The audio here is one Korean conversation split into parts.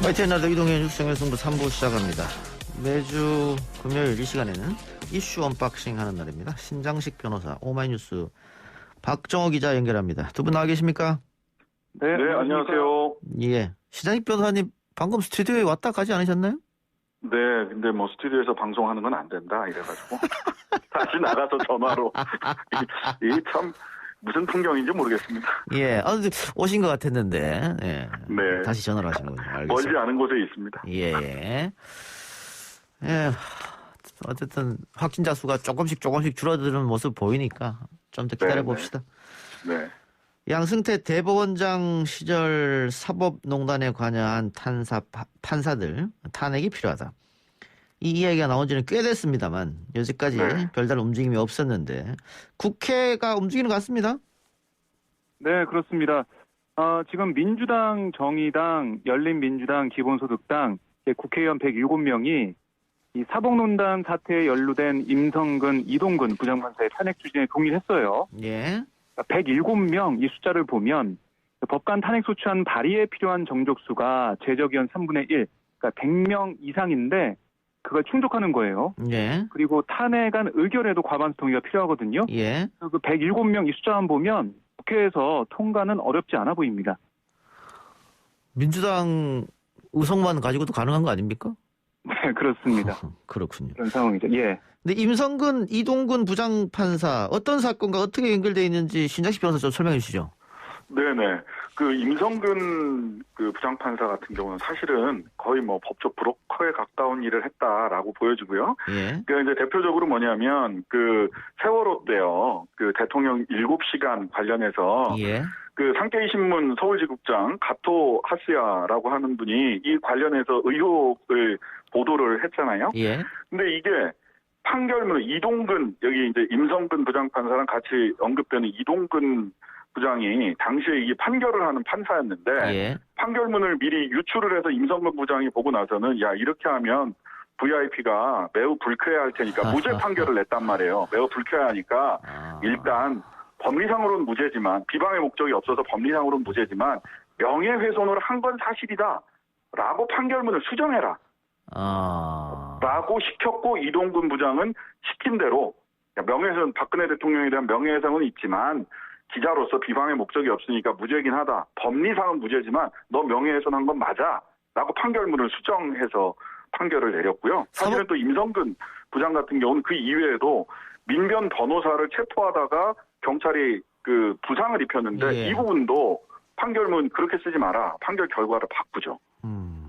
화이트 날도 이동현 육성의 승부 3부 시작합니다. 매주 금요일 이 시간에는 이슈 언박싱 하는 날입니다. 신장식 변호사, 오마이뉴스 박정호 기자 연결합니다. 두 분 나와 계십니까? 네, 안녕하세요. 예. 신장식 변호사님 방금 스튜디오에 왔다 가지 않으셨나요? 네, 근데 뭐 스튜디오에서 방송하는 건 안 된다 이래가지고 다시 나가서 전화로 이게 참 무슨 풍경인지 모르겠습니다. 예. 근데 오신 것 같았는데, 예. 네. 다시 전화를 하신군요. 알겠습니다. 멀지 않은 곳에 있습니다. 예. 예. 어쨌든 확진자 수가 조금씩 줄어드는 모습 보이니까 좀 더 기다려 봅시다. 네. 양승태 대법원장 시절 사법농단에 관여한 판사들 탄핵이 필요하다. 이 이야기가 나온 지는 꽤 됐습니다만 여지까지 별다른 움직임이 없었는데 국회가 움직이는 것 같습니다. 네, 그렇습니다. 지금 민주당, 정의당, 열린민주당, 기본소득당 국회의원 107명이 이 사법농단 사태에 연루된 임성근, 이동근 부장판사의 탄핵 추진에 동의했어요. 예. 107명 이 숫자를 보면 법관 탄핵 소추안 발의에 필요한 정족수가 제적의원 3분의 1, 그러니까 100명 이상인데 그걸 충족하는 거예요. 예. 그리고 탄핵안 의결에도 과반수 동의가 필요하거든요. 예. 그 107명 이 숫자만 보면 국회에서 통과는 어렵지 않아 보입니다. 민주당 의석만 가지고도 가능한 거 아닙니까? 네, 그렇습니다. 그렇군요. 그런 상황이죠. 예. 근데 임성근, 이동근 부장판사 어떤 사건과 어떻게 연결되어 있는지 신장식 변호사 좀 설명해 주시죠. 네네. 그 임성근 그 부장판사 같은 경우는 사실은 거의 뭐 법적 브로커에 가까운 일을 했다라고 보여지고요. 예. 그 이제 대표적으로 뭐냐면 그 세월호 때요. 그 대통령 7시간 관련해서 예. 그 상케이 신문 서울지국장 가토 하스야라고 하는 분이 이 관련해서 의혹을 보도를 했잖아요. 예. 근데 이게 판결문 이동근 여기 이제 임성근 부장판사랑 같이 언급되는 이동근 부장이 당시에 이 판결을 하는 판사였는데 예. 판결문을 미리 유출을 해서 임성근 부장이 보고 나서는 야 이렇게 하면 VIP가 매우 불쾌할 테니까 무죄 판결을 냈단 말이에요. 매우 불쾌하니까 일단 법리상으로는 무죄지만 비방의 목적이 없어서 법리상으로는 무죄지만 명예훼손을 한 건 사실이다 라고 판결문을 수정해라 라고 시켰고 이동근 부장은 시킨 대로 명예훼손 박근혜 대통령에 대한 명예훼손은 있지만 기자로서 비방의 목적이 없으니까 무죄긴 하다. 법리상은 무죄지만 너 명예훼손한 건 맞아. 라고 판결문을 수정해서 판결을 내렸고요. 사실은 또 임성근 부장 같은 경우는 그 이외에도 민변 변호사를 체포하다가 경찰이 그 부상을 입혔는데 예. 이 부분도 판결문 그렇게 쓰지 마라. 판결 결과를 바꾸죠.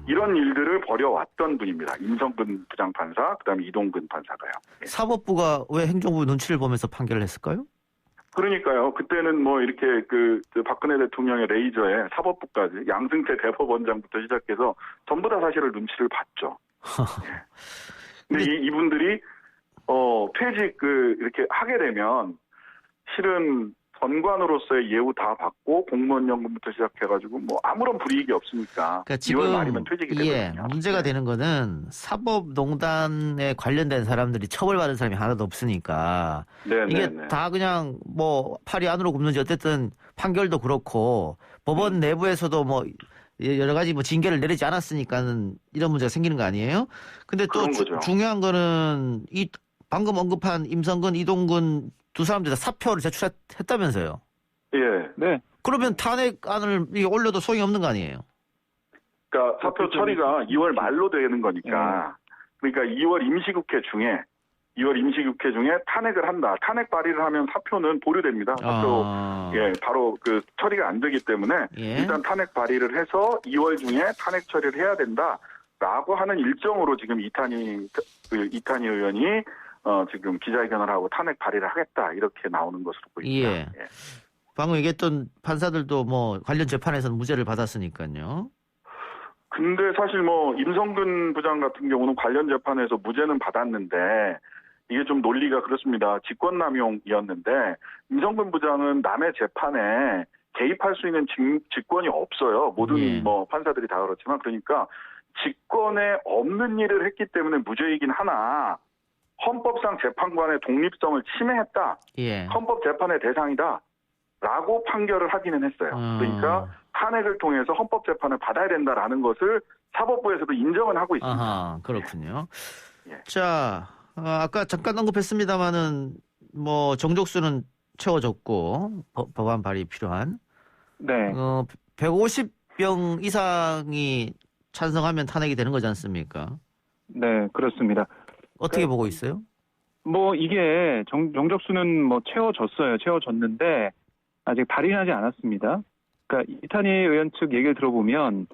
이런 일들을 벌여왔던 분입니다. 임성근 부장판사, 그다음에 이동근 판사가요. 예. 사법부가 왜 행정부 눈치를 보면서 판결을 했을까요? 그러니까요. 그때는 뭐 이렇게 그 박근혜 대통령의 레이저에 사법부까지 양승태 대법원장부터 시작해서 전부 다 사실을 눈치를 봤죠. 예. 근데 이분들이 퇴직 이렇게 하게 되면 실은 전관으로서의 예우 다 받고 공무원연금부터 시작해가지고 뭐 아무런 불이익이 없으니까 그러니까 지금 2월 말이면 퇴직이 되거든요. 문제가 되는 거는 사법농단에 관련된 사람들이 처벌받은 사람이 하나도 없으니까 이게 다 그냥 뭐 팔이 안으로 굽는지 어쨌든 판결도 그렇고 법원 내부에서도 뭐 여러 가지 뭐 징계를 내리지 않았으니까는 이런 문제가 생기는 거 아니에요? 근데 또 중요한 거는 이 방금 언급한 임성근, 이동근 두 사람들 다 사표를 제출했다면서요? 예. 네. 그러면 탄핵안을 올려도 소용이 없는 거 아니에요? 그러니까 사표 처리가 2월 말로 되는 거니까. 그러니까 2월 임시국회 중에 탄핵을 한다. 탄핵 발의를 하면 사표는 보류됩니다. 사표 바로 그 처리가 안 되기 때문에 일단 탄핵 발의를 해서 2월 중에 탄핵 처리를 해야 된다라고 하는 일정으로 지금 이탄희 의원이 지금 기자회견을 하고 탄핵 발의를 하겠다 이렇게 나오는 것으로 보입니다. 예. 방금 얘기했던 판사들도 뭐 관련 재판에서는 무죄를 받았으니까요. 근데 사실 뭐 임성근 부장 같은 경우는 관련 재판에서 무죄는 받았는데 이게 좀 논리가 그렇습니다. 직권남용이었는데 임성근 부장은 남의 재판에 개입할 수 있는 직권이 없어요. 모든 뭐 판사들이 다 그렇지만 그러니까 직권에 없는 일을 했기 때문에 무죄이긴 하나 헌법상 재판관의 독립성을 침해했다. 헌법재판의 대상이다. 라고 판결을 하기는 했어요. 그러니까 탄핵을 통해서 헌법재판을 받아야 된다라는 것을 사법부에서도 인정은 하고 있습니다. 아하, 그렇군요. 예. 자, 아까 잠깐 언급했습니다마는 뭐 정족수는 채워졌고 법안 발의 필요한 네. 150명 이상이 찬성하면 탄핵이 되는 거지 않습니까? 네, 그렇습니다. 어떻게 보고 있어요? 뭐 이게 정적수는 뭐 채워졌는데 아직 발의하지 않았습니다. 그러니까 이탄희 의원 측 얘기를 들어보면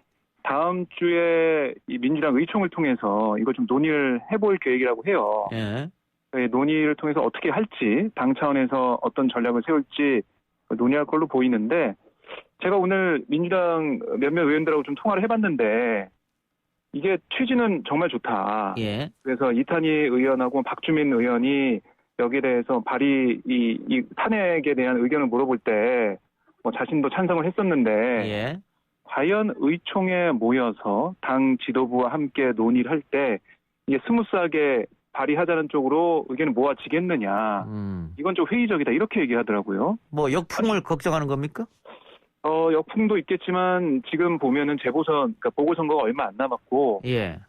다음 주에 이 민주당 의총을 통해서 이거 좀 논의를 해볼 계획이라고 해요. 예. 논의를 통해서 어떻게 할지, 당 차원에서 어떤 전략을 세울지 논의할 걸로 보이는데, 제가 오늘 민주당 몇몇 의원들하고 좀 통화를 해봤는데 이게 취지는 정말 좋다. 예. 그래서 이탄희 의원하고 박주민 의원이 여기에 대해서 발의 이 탄핵에 대한 의견을 물어볼 때 뭐 자신도 찬성을 했었는데 예. 과연 의총에 모여서 당 지도부와 함께 논의를 할 때 이게 스무스하게 발의하자는 쪽으로 의견을 모아지겠느냐. 이건 좀 회의적이다. 이렇게 얘기하더라고요. 뭐 역풍을 걱정하는 겁니까? 역풍도 있겠지만 지금 보면은 재보선, 그러니까 보궐선거가 얼마 안 남았고, 예.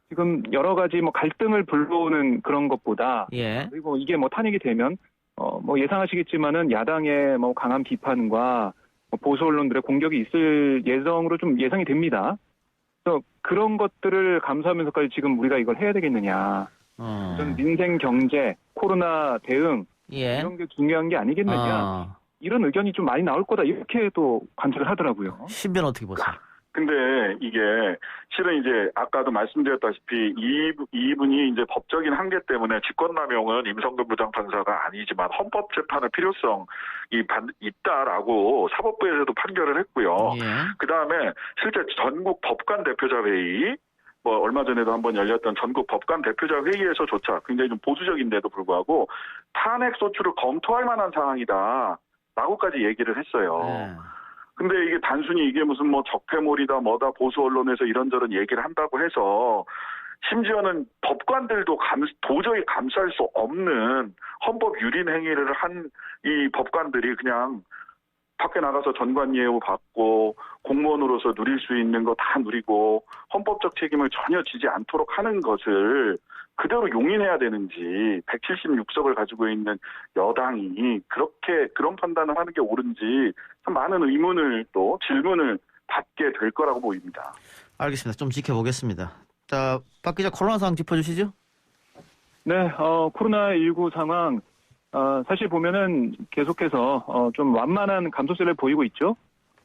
지금 여러 가지 뭐 갈등을 불러오는 그런 것보다, 예. 그리고 이게 뭐 탄핵이 되면 뭐 예상하시겠지만은 야당의 뭐 강한 비판과 보수 언론들의 공격이 있을 예정으로 좀 예상이 됩니다. 그래서 그런 것들을 감수하면서까지 지금 우리가 이걸 해야 되겠느냐. 민생 경제, 코로나 대응 예. 이런 게 중요한 게 아니겠느냐. 이런 의견이 좀 많이 나올 거다 이렇게 또 관측을 하더라고요. 신변 어떻게 보세요? 근데 이게 실은 이제 아까도 말씀드렸다시피 이분이 이제 법적인 한계 때문에 직권남용은 임성근 부장판사가 아니지만 헌법재판의 필요성이 있다라고 사법부에서도 판결을 했고요. 예. 그다음에 실제 전국 법관 대표자 회의 뭐 얼마 전에도 한번 열렸던 전국 법관 대표자 회의에서조차 굉장히 좀 보수적인데도 불구하고 탄핵 소추를 검토할 만한 상황이다라고까지 얘기를 했어요. 예. 근데 이게 단순히 이게 무슨 뭐 적폐몰이다 뭐다 보수 언론에서 이런저런 얘기를 한다고 해서 심지어는 법관들도 도저히 감수할 수 없는 헌법 유린 행위를 한 이 법관들이 그냥 밖에 나가서 전관예우 받고 공무원으로서 누릴 수 있는 거 다 누리고 헌법적 책임을 전혀 지지 않도록 하는 것을 그대로 용인해야 되는지 176석을 가지고 있는 여당이 그런 판단을 하는 게 옳은지 참 많은 의문을 또 질문을 받게 될 거라고 보입니다. 알겠습니다. 좀 지켜보겠습니다. 자, 박 기자 코로나 상황 짚어주시죠. 네, 코로나19 상황 사실 보면은 계속해서 좀 완만한 감소세를 보이고 있죠.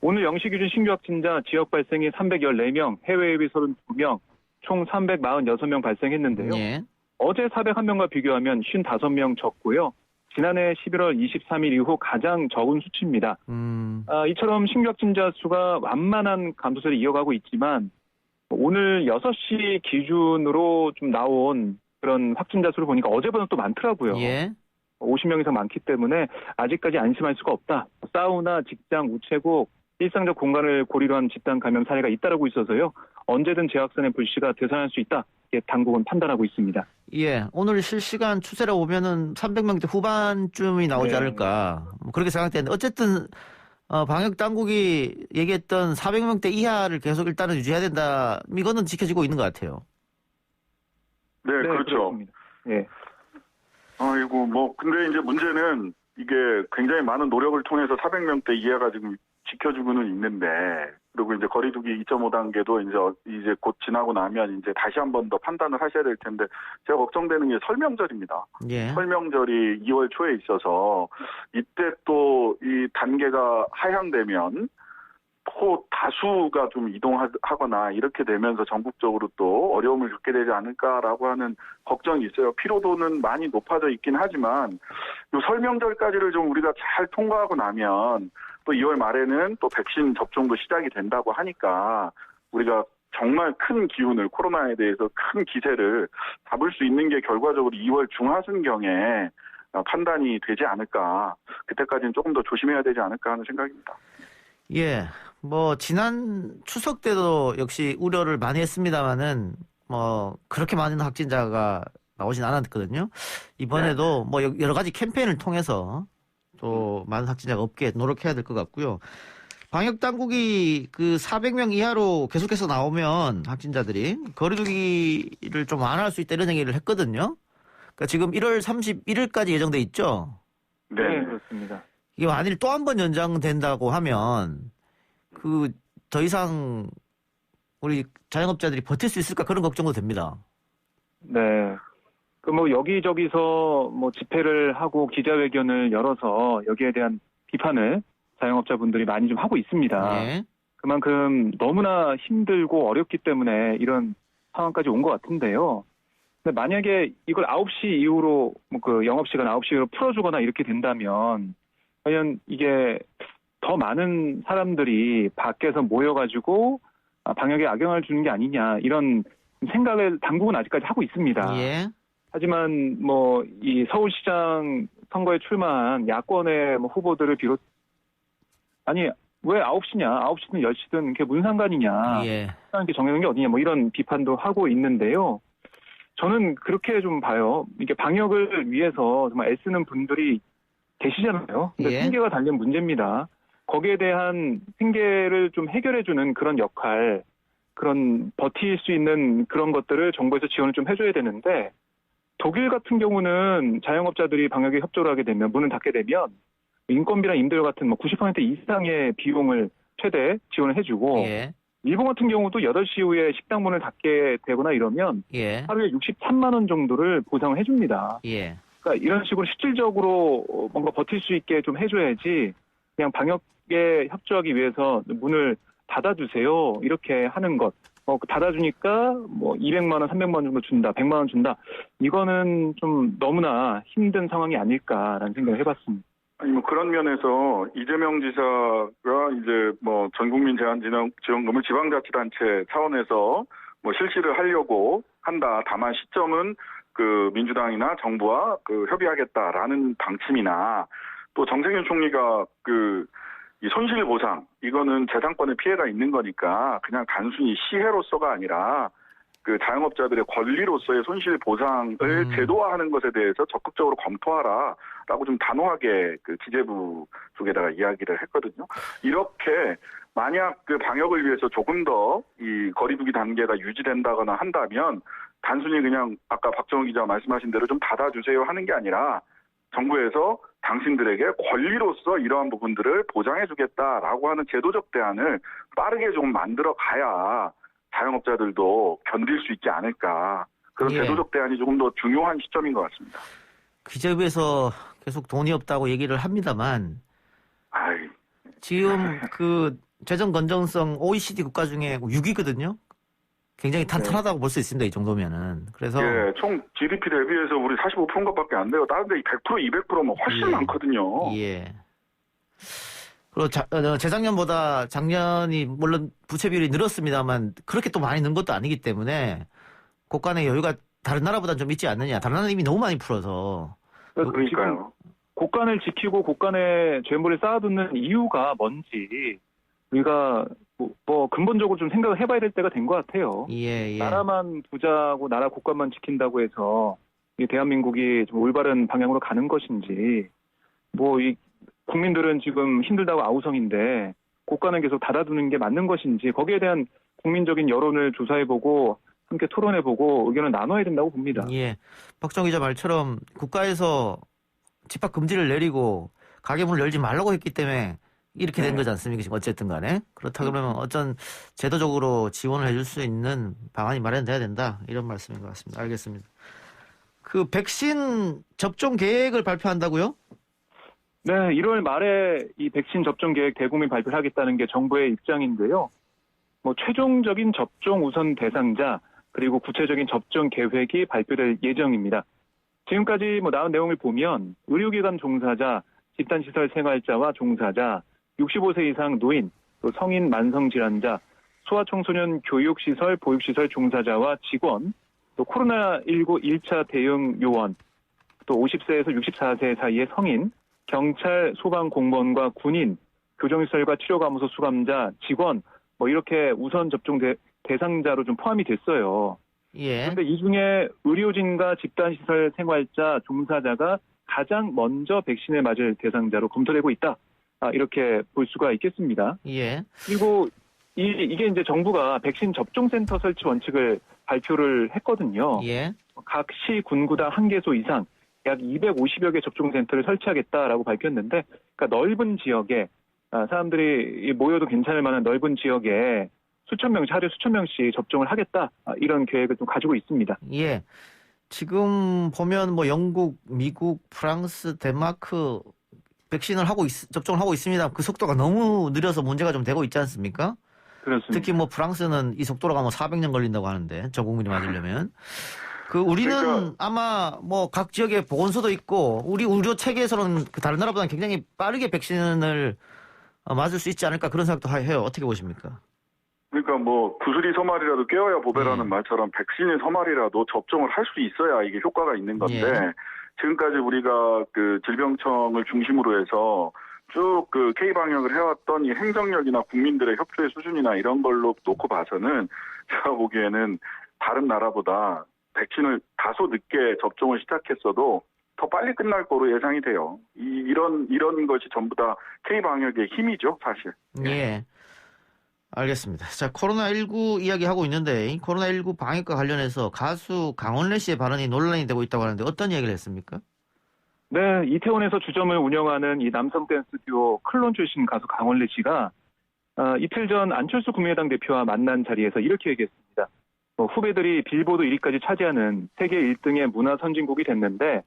오늘 영시 기준 신규 확진자 지역 발생이 314명, 해외 유입이 32명, 총 346명 발생했는데요. 예. 어제 401명과 비교하면 55명 적고요. 지난해 11월 23일 이후 가장 적은 수치입니다. 이처럼 신규 확진자 수가 완만한 감소세를 이어가고 있지만 오늘 6시 기준으로 좀 나온 그런 확진자 수를 보니까 어제보다 또 많더라고요. 예. 50명 이상 많기 때문에 아직까지 안심할 수가 없다. 사우나, 직장, 우체국, 일상적 공간을 고리로 한 집단 감염 사례가 잇따르고 있어서요. 언제든 재확산의 불씨가 되살아날 수 있다. 이렇게 당국은 판단하고 있습니다. 예, 오늘 실시간 추세로 보면은 300명대 후반쯤이 나오지 않을까. 뭐 그렇게 생각되는데 어쨌든 방역 당국이 얘기했던 400명대 이하를 계속 일단은 유지해야 된다. 이거는 지켜지고 있는 것 같아요. 네, 그렇죠. 예. 아이고 근데 이제 문제는 이게 굉장히 많은 노력을 통해서 400명대 이하가 지금 지켜주고는 있는데, 그리고 이제 거리두기 2.5단계도 이제 곧 지나고 나면 이제 다시 한 번 더 판단을 하셔야 될 텐데, 제가 걱정되는 게 설명절입니다. 예. 설명절이 2월 초에 있어서 이때 또 이 단계가 하향되면 또 다수가 좀 이동하거나 이렇게 되면서 전국적으로 또 어려움을 겪게 되지 않을까라고 하는 걱정이 있어요. 피로도는 많이 높아져 있긴 하지만 이 설명절까지를 좀 우리가 잘 통과하고 나면 또 2월 말에는 또 백신 접종도 시작이 된다고 하니까 우리가 정말 큰 기운을, 코로나에 대해서 큰 기세를 잡을 수 있는 게 결과적으로 2월 중하순경에 판단이 되지 않을까. 그때까지는 조금 더 조심해야 되지 않을까 하는 생각입니다. 예, 지난 추석 때도 역시 우려를 많이 했습니다만은 그렇게 많은 확진자가 나오진 않았거든요. 이번에도 여러 가지 캠페인을 통해서 또 많은 확진자가 없게 노력해야 될 것 같고요. 방역 당국이 그 400명 이하로 계속해서 나오면 확진자들이 거리두기를 좀 완화할 수 있다 이런 얘기를 했거든요. 그러니까 지금 1월 31일까지 예정돼 있죠. 네, 그렇습니다. 이게 만일 또 한 번 연장된다고 하면 그 더 이상 우리 자영업자들이 버틸 수 있을까 그런 걱정도 됩니다. 네. 그 뭐 여기저기서 뭐 집회를 하고 기자회견을 열어서 여기에 대한 비판을 자영업자분들이 많이 좀 하고 있습니다. 예. 그만큼 너무나 힘들고 어렵기 때문에 이런 상황까지 온 것 같은데요. 근데 만약에 이걸 9시 이후로 뭐 그 영업시간 9시 이후로 풀어주거나 이렇게 된다면 과연 이게 더 많은 사람들이 밖에서 모여가지고 방역에 악영향을 주는 게 아니냐 이런 생각을 당국은 아직까지 하고 있습니다. 예. 하지만 뭐 이 서울시장 선거에 출마한 야권의 뭐 후보들을 비롯 아니 왜 9시냐 9시든 10시든 그게 무슨 상관이냐 예. 이렇게 정해놓은 게 어디냐 뭐 이런 비판도 하고 있는데요. 저는 그렇게 좀 봐요. 이게 방역을 위해서 정말 애쓰는 분들이 계시잖아요. 근데 예. 생계가 달린 문제입니다. 거기에 대한 생계를 좀 해결해주는 그런 역할, 그런 버틸 수 있는 그런 것들을 정부에서 지원을 좀 해줘야 되는데 독일 같은 경우는 자영업자들이 방역에 협조를 하게 되면 문을 닫게 되면 인건비나 임대료 같은 뭐 90% 이상의 비용을 최대 지원을 해주고 예. 일본 같은 경우도 8시 이후에 식당 문을 닫게 되거나 이러면 예. 하루에 63만 원 정도를 보상을 해줍니다. 예. 그러니까 이런 식으로 실질적으로 뭔가 버틸 수 있게 좀 해줘야지 그냥 방역에 협조하기 위해서 문을 닫아주세요 이렇게 하는 것. 닫아주니까 뭐 200만 원, 300만 원 정도 준다, 100만 원 준다. 이거는 좀 너무나 힘든 상황이 아닐까라는 생각을 해봤습니다. 아니 뭐 그런 면에서 이재명 지사가 이제 뭐 전국민 재난지원금을 지방자치단체 차원에서 뭐 실시를 하려고 한다. 다만 시점은 그 민주당이나 정부와 그 협의하겠다라는 방침이나 또 정세균 총리가 그 이 손실 보상 이거는 재산권에 피해가 있는 거니까 그냥 단순히 시혜로서가 아니라 그 자영업자들의 권리로서의 손실 보상을 제도화하는 것에 대해서 적극적으로 검토하라라고 좀 단호하게 그 기재부 쪽에다가 이야기를 했거든요. 이렇게 만약 그 방역을 위해서 조금 더 이 거리두기 단계가 유지된다거나 한다면 단순히 그냥 아까 박정우 기자 말씀하신 대로 좀 닫아주세요 하는 게 아니라 정부에서 당신들에게 권리로서 이러한 부분들을 보장해주겠다라고 하는 제도적 대안을 빠르게 좀 만들어 가야 자영업자들도 견딜 수 있지 않을까. 그런 예. 제도적 대안이 조금 더 중요한 시점인 것 같습니다. 기재부에서 계속 돈이 없다고 얘기를 합니다만 지금 그 재정 건전성 OECD 국가 중에 6위거든요. 굉장히 탄탄하다고 볼 수 있습니다. 이 정도면은. 그래서 예, 총 GDP 대비해서 우리 45%인 것밖에 안 돼요. 다른 데 100%, 200%면 훨씬 많거든요. 예. 그리고 재작년보다 작년이 물론 부채 비율이 늘었습니다만 그렇게 또 많이 는 것도 아니기 때문에 곳간의 여유가 다른 나라보다는 좀 있지 않느냐. 다른 나라는 이미 너무 많이 풀어서. 그러니까요. 곳간을 지키고 곳간에 죄물을 쌓아두는 이유가 뭔지 우리가 뭐 근본적으로 좀 생각을 해봐야 될 때가 된 것 같아요. 예. 나라만 부자고 나라 곳간만 지킨다고 해서 이 대한민국이 좀 올바른 방향으로 가는 것인지 뭐 이 국민들은 지금 힘들다고 아우성인데 곳간은 계속 닫아두는 게 맞는 것인지 거기에 대한 국민적인 여론을 조사해보고 함께 토론해보고 의견을 나눠야 된다고 봅니다. 예. 박정 기자 말처럼 국가에서 집합 금지를 내리고 가게 문을 열지 말라고 했기 때문에 이렇게 된 거지 않습니까? 지금 어쨌든 간에. 그렇다 그러면 어떤 제도적으로 지원을 해줄 수 있는 방안이 마련돼야 된다. 이런 말씀인 것 같습니다. 알겠습니다. 그 백신 접종 계획을 발표한다고요? 네, 1월 말에 이 백신 접종 계획 대국민 발표를 하겠다는 게 정부의 입장인데요. 뭐 최종적인 접종 우선 대상자 그리고 구체적인 접종 계획이 발표될 예정입니다. 지금까지 뭐 나온 내용을 보면 의료기관 종사자, 집단시설 생활자와 종사자, 65세 이상 노인, 또 성인 만성질환자, 소아청소년 교육시설, 보육시설 종사자와 직원, 또 코로나19 1차 대응 요원, 또 50세에서 64세 사이의 성인, 경찰, 소방공무원과 군인, 교정시설과 치료감호소 수감자, 직원, 뭐 이렇게 우선 접종 대상자로 좀 포함이 됐어요. 예. 그런데 이 중에 의료진과 집단시설 생활자, 종사자가 가장 먼저 백신을 맞을 대상자로 검토되고 있다. 이렇게 볼 수가 있겠습니다. 예. 그리고 이게 이제 정부가 백신 접종센터 설치 원칙을 발표를 했거든요. 예. 각 시 군구당 1개소 이상 약 250여 개 접종센터를 설치하겠다라고 밝혔는데, 그러니까 넓은 지역에 사람들이 모여도 괜찮을 만한 넓은 지역에 하루에 수천 명씩 접종을 하겠다, 이런 계획을 좀 가지고 있습니다. 예. 지금 보면 뭐 영국, 미국, 프랑스, 덴마크 백신을 접종을 하고 있습니다. 그 속도가 너무 느려서 문제가 좀 되고 있지 않습니까? 그렇습니다. 특히 뭐 프랑스는 이 속도로 가면 400년 걸린다고 하는데 전 국민이 맞으려면. 우리는 그러니까, 아마 뭐 각 지역에 보건소도 있고 우리 의료 체계에서는 다른 나라보다는 굉장히 빠르게 백신을 맞을 수 있지 않을까 그런 생각도 해요. 어떻게 보십니까? 그러니까 뭐 구슬이 서말이라도 깨어야 보배라는 말처럼 백신이 서말이라도 접종을 할 수 있어야 이게 효과가 있는 건데 지금까지 우리가 그 질병청을 중심으로 해서 쭉 그 K방역을 해왔던 이 행정력이나 국민들의 협조의 수준이나 이런 걸로 놓고 봐서는 제가 보기에는 다른 나라보다 백신을 다소 늦게 접종을 시작했어도 더 빨리 끝날 거로 예상이 돼요. 이런 것이 전부 다 K방역의 힘이죠, 사실. 예. 알겠습니다. 자, 코로나19 이야기하고 있는데 이 코로나19 방역과 관련해서 가수 강원래 씨의 발언이 논란이 되고 있다고 하는데 어떤 이야기를 했습니까? 네, 이태원에서 주점을 운영하는 이 남성 댄스 듀오 클론 출신 가수 강원래 씨가 이틀 전 안철수 국민의당 대표와 만난 자리에서 이렇게 얘기했습니다. 후배들이 빌보드 1위까지 차지하는 세계 1등의 문화 선진국이 됐는데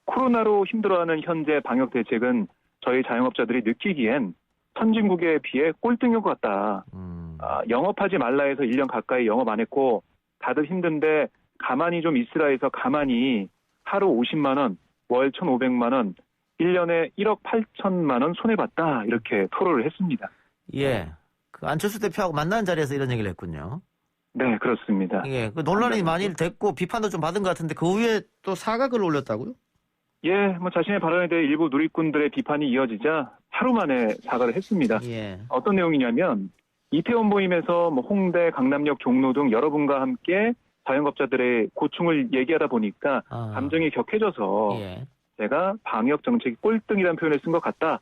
코로나로 힘들어하는 현재 방역 대책은 저희 자영업자들이 느끼기엔 선진국에 비해 꼴등인 것 같다. 영업하지 말라 해서 1년 가까이 영업 안 했고 다들 힘든데 가만히 좀 있으라 해서 가만히 하루 50만 원, 월 1,500만 원, 1년에 1억 8천만 원 손해봤다. 이렇게 토로를 했습니다. 예, 그 안철수 대표하고 만난 자리에서 이런 얘기를 했군요. 네, 그렇습니다. 예, 그 논란이 많이 됐고 비판도 좀 받은 것 같은데 그 후에 또 사과글을 올렸다고요? 예, 뭐 자신의 발언에 대해 일부 누리꾼들의 비판이 이어지자 하루 만에 사과를 했습니다. 예. 어떤 내용이냐면 이태원 모임에서 뭐 홍대, 강남역 종로 등 여러분과 함께 자영업자들의 고충을 얘기하다 보니까 감정이 격해져서 제가 방역 정책이 꼴등이라는 표현을 쓴 것 같다.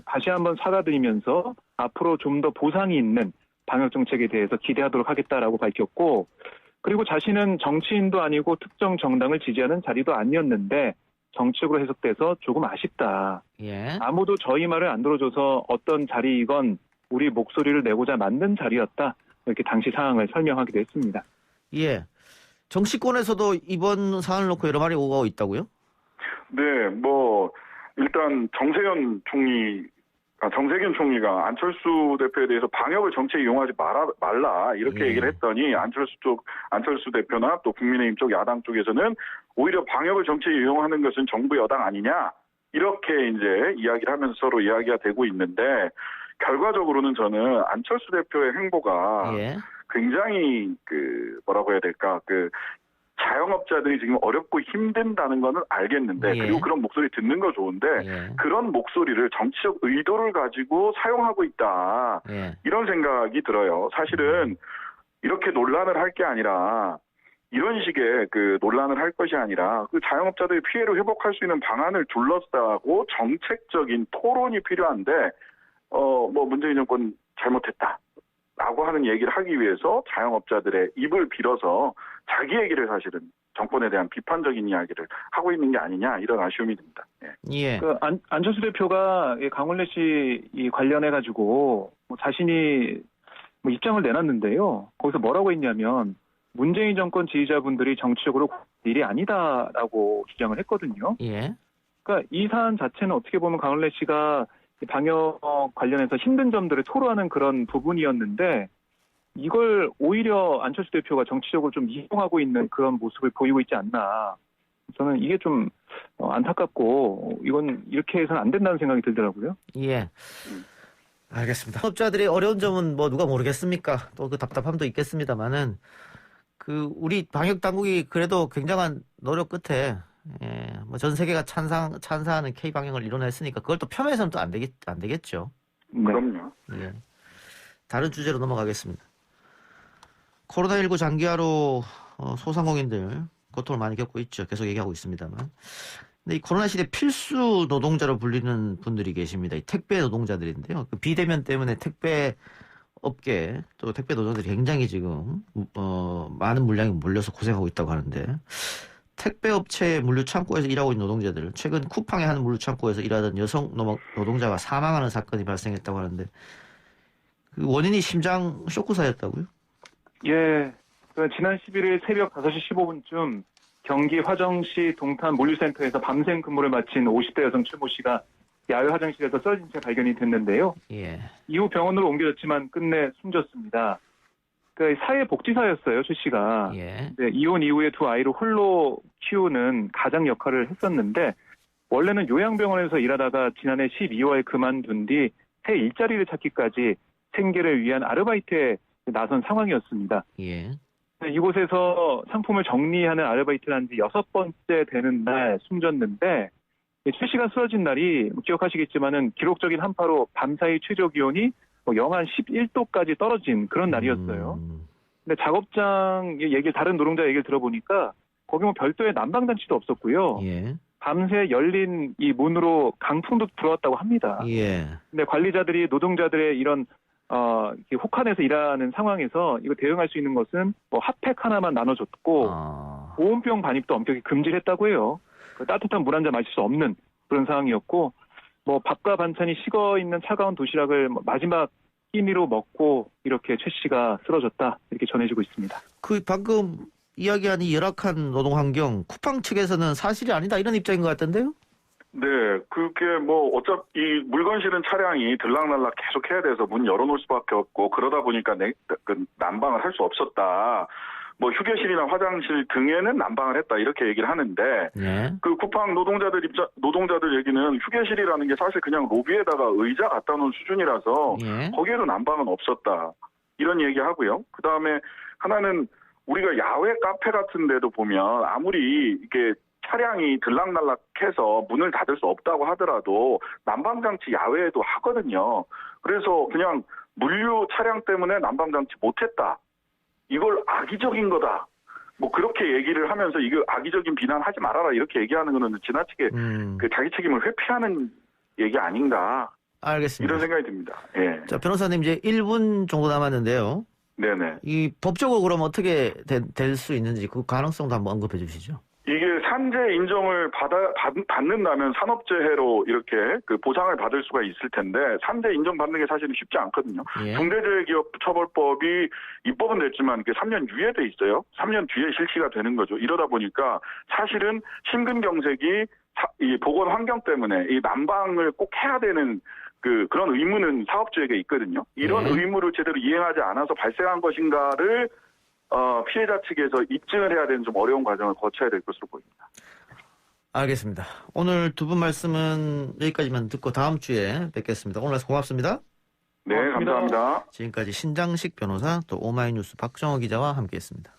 다시 한번 사과드리면서 앞으로 좀 더 보상이 있는 방역 정책에 대해서 기대하도록 하겠다라고 밝혔고, 그리고 자신은 정치인도 아니고 특정 정당을 지지하는 자리도 아니었는데 정치적으로 해석돼서 조금 아쉽다. 아무도 저희 말을 안 들어줘서 어떤 자리이건 우리 목소리를 내고자 만든 자리였다. 이렇게 당시 상황을 설명하기도 했습니다. 예. 정치권에서도 이번 사안을 놓고 여러 말이 오가고 있다고요? 네, 뭐 일단 정세균 총리가 안철수 대표에 대해서 방역을 정치에 이용하지 말라 이렇게 얘기를 했더니 안철수 대표나 또 국민의힘 쪽 야당 쪽에서는 오히려 방역을 정치에 이용하는 것은 정부 여당 아니냐 이렇게 이제 이야기를 하면서 서로 이야기가 되고 있는데 결과적으로는 저는 안철수 대표의 행보가 굉장히 뭐라고 해야 될까 자영업자들이 지금 어렵고 힘든다는 거는 알겠는데 그리고 그런 목소리 듣는 거 좋은데 그런 목소리를 정치적 의도를 가지고 사용하고 있다. 이런 생각이 들어요. 사실은 이렇게 논란을 할 게 아니라 이런 식의 논란을 할 것이 아니라 자영업자들의 피해를 회복할 수 있는 방안을 둘러싸고 정책적인 토론이 필요한데 뭐 문재인 정권 잘못했다. 라고 하는 얘기를 하기 위해서 자영업자들의 입을 빌어서 자기 얘기를 사실은 정권에 대한 비판적인 이야기를 하고 있는 게 아니냐 이런 아쉬움이 듭니다. 예. 안철수 대표가 강원래 씨 관련해가지고 자신이 입장을 내놨는데요. 거기서 뭐라고 했냐면 문재인 정권 지지자분들이 정치적으로 일이 아니다라고 주장을 했거든요. 그러니까 이 사안 자체는 어떻게 보면 강원래 씨가 방역 관련해서 힘든 점들을 토로하는 그런 부분이었는데 이걸 오히려 안철수 대표가 정치적으로 좀 이용하고 있는 그런 모습을 보이고 있지 않나. 저는 이게 좀 안타깝고 이건 이렇게 해서는 안 된다는 생각이 들더라고요. 예. 알겠습니다. 사업자들의 어려운 점은 뭐 누가 모르겠습니까? 또 그 답답함도 있겠습니다만은 우리 방역 당국이 그래도 굉장한 노력 끝에 뭐 전 세계가 찬사하는 K 방역을 이뤄냈으니까 그걸 또 폄훼해서는 또 안 되겠죠. 그럼요. 예. 다른 주제로 넘어가겠습니다. 코로나19 장기화로 소상공인들 고통을 많이 겪고 있죠. 계속 얘기하고 있습니다만. 근데 이 코로나 시대 필수 노동자로 불리는 분들이 계십니다. 이 택배 노동자들인데요. 그 비대면 때문에 택배 업계 또 택배 노동자들이 굉장히 지금 많은 물량이 몰려서 고생하고 있다고 하는데 택배 업체 물류 창고에서 일하고 있는 노동자들 최근 쿠팡의 한 물류 창고에서 일하던 여성 노동자가 사망하는 사건이 발생했다고 하는데 그 원인이 심장 쇼크사였다고요? 예. 지난 11일 새벽 5시 15분쯤 경기 화정시 동탄 물류센터에서 밤샘 근무를 마친 50대 여성 최모 씨가 야외 화장실에서 쓰러진 채 발견이 됐는데요. 예. 이후 병원으로 옮겨졌지만 끝내 숨졌습니다. 사회복지사였어요, 최 씨가. 예. 네, 이혼 이후에 두 아이를 홀로 키우는 가장 역할을 했었는데 원래는 요양병원에서 일하다가 지난해 12월 그만둔 뒤 새 일자리를 찾기까지 생계를 위한 아르바이트에 나선 상황이었습니다. 예. 이곳에서 상품을 정리하는 아르바이트를 한 지 6번째 되는 날 숨졌는데 최 씨가 쓰러진 날이 기억하시겠지만은 기록적인 한파로 밤사이 최저 기온이 영하 11도까지 떨어진 그런 날이었어요. 근데 작업장 다른 노동자 얘기를 들어보니까 거기 별도의 난방장치도 없었고요. 예. 밤새 열린 이 문으로 강풍도 불어왔다고 합니다. 예. 근데 관리자들이 노동자들의 이런 혹한에서 일하는 상황에서 이거 대응할 수 있는 것은 핫팩 하나만 나눠줬고 보온병 반입도 엄격히 금지를 했다고 해요. 따뜻한 물 한 잔 마실 수 없는 그런 상황이었고 밥과 반찬이 식어 있는 차가운 도시락을 마지막 끼니로 먹고 이렇게 최 씨가 쓰러졌다 이렇게 전해지고 있습니다. 그 방금 이야기한 이 열악한 노동 환경 쿠팡 측에서는 사실이 아니다 이런 입장인 것 같던데요? 네, 그게 어차피 이 물건 실은 차량이 들락날락 계속 해야 돼서 문 열어놓을 수밖에 없고 그러다 보니까 난방을 할 수 없었다. 휴게실이나 화장실 등에는 난방을 했다 이렇게 얘기를 하는데 예. 그 쿠팡 노동자들 얘기는 휴게실이라는 게 사실 그냥 로비에다가 의자 갖다 놓은 수준이라서 예. 거기에도 난방은 없었다 이런 얘기하고요. 그 다음에 하나는 우리가 야외 카페 같은 데도 보면 아무리 이게 차량이 들락날락해서 문을 닫을 수 없다고 하더라도 난방장치 야외에도 하거든요. 그래서 그냥 물류 차량 때문에 난방장치 못했다. 이걸 악의적인 거다. 그렇게 얘기를 하면서 이거 악의적인 비난하지 말아라 이렇게 얘기하는 거는 지나치게 그 자기 책임을 회피하는 얘기 아닌가. 알겠습니다. 이런 생각이 듭니다. 예. 자, 변호사님 이제 1분 정도 남았는데요. 네네. 이 법적으로 그럼 어떻게 될 수 있는지 그 가능성도 한번 언급해 주시죠. 이게 산재 인정을 받는다면 산업재해로 이렇게 그 보상을 받을 수가 있을 텐데 산재 인정받는 게 사실은 쉽지 않거든요. 예. 중대재해기업처벌법이 입법은 됐지만 그게 3년 유예돼 있어요. 3년 뒤에 실시가 되는 거죠. 이러다 보니까 사실은 심근경색이 이 보건 환경 때문에 이 난방을 꼭 해야 되는 그런 의무는 사업주에게 있거든요. 이런 의무를 제대로 이행하지 않아서 발생한 것인가를 피해자 측에서 입증을 해야 되는 좀 어려운 과정을 거쳐야 될 것으로 보입니다. 알겠습니다. 오늘 두 분 말씀은 여기까지만 듣고 다음 주에 뵙겠습니다. 오늘 말씀 고맙습니다. 네, 감사합니다. 지금까지 신장식 변호사 또 오마이뉴스 박정호 기자와 함께했습니다.